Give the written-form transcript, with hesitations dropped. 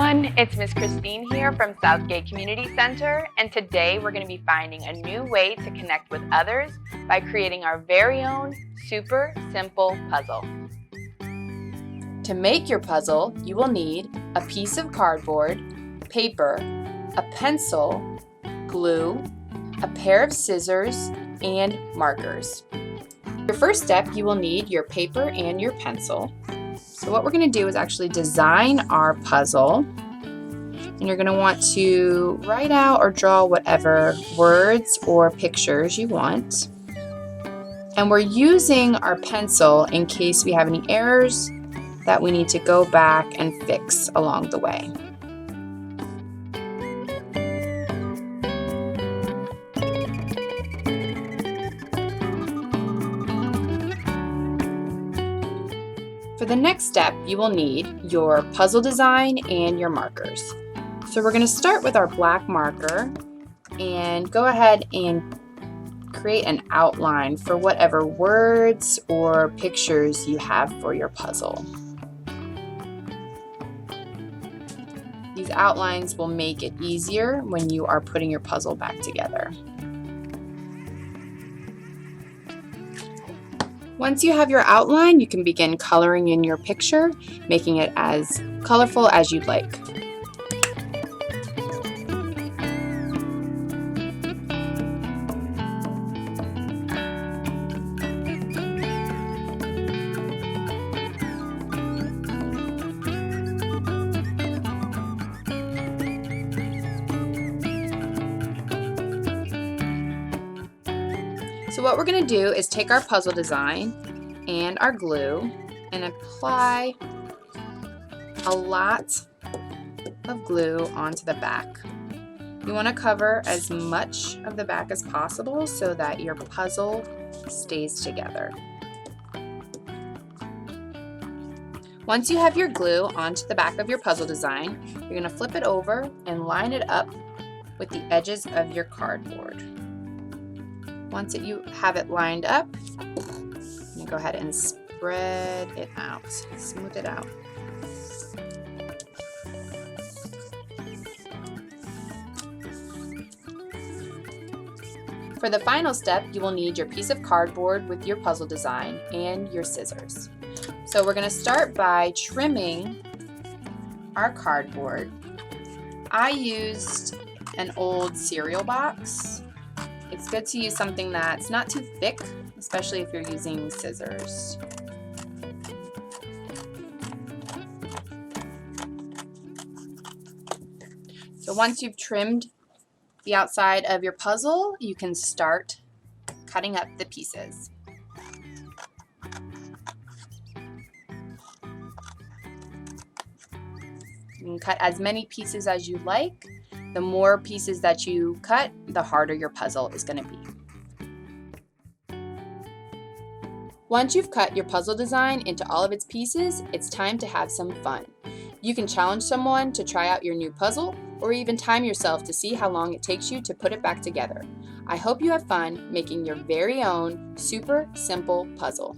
everyone, it's Miss Christine here from Southgate Community Center, and today we're going to be finding a new way to connect with others by creating our very own super simple puzzle. To make your puzzle, you will need a piece of cardboard, paper, a pencil, glue, a pair of scissors, and markers. Your first step, you will need your paper and your pencil. So what we're going to do is actually design our puzzle, and you're going to want to write out or draw whatever words or pictures you want. And we're using our pencil in case we have any errors that we need to go back and fix along the way. For the next step, you will need your puzzle design and your markers. So we're going to start with our black marker and go ahead and create an outline for whatever words or pictures you have for your puzzle. These outlines will make it easier when you are putting your puzzle back together. Once you have your outline, you can begin coloring in your picture, making it as colorful as you'd like. So what we're going to do is take our puzzle design and our glue and apply a lot of glue onto the back. You want to cover as much of the back as possible so that your puzzle stays together. Once you have your glue onto the back of your puzzle design, you're going to flip it over and line it up with the edges of your cardboard. Once you have it lined up, you go ahead and spread it out, smooth it out. For the final step, you will need your piece of cardboard with your puzzle design and your scissors. So we're going to start by trimming our cardboard. I used an old cereal box. It's good to use something that's not too thick, especially if you're using scissors. So once you've trimmed the outside of your puzzle, you can start cutting up the pieces. You can cut as many pieces as you like. The more pieces that you cut, the harder your puzzle is going to be. Once you've cut your puzzle design into all of its pieces, it's time to have some fun. You can challenge someone to try out your new puzzle, or even time yourself to see how long it takes you to put it back together. I hope you have fun making your very own super simple puzzle.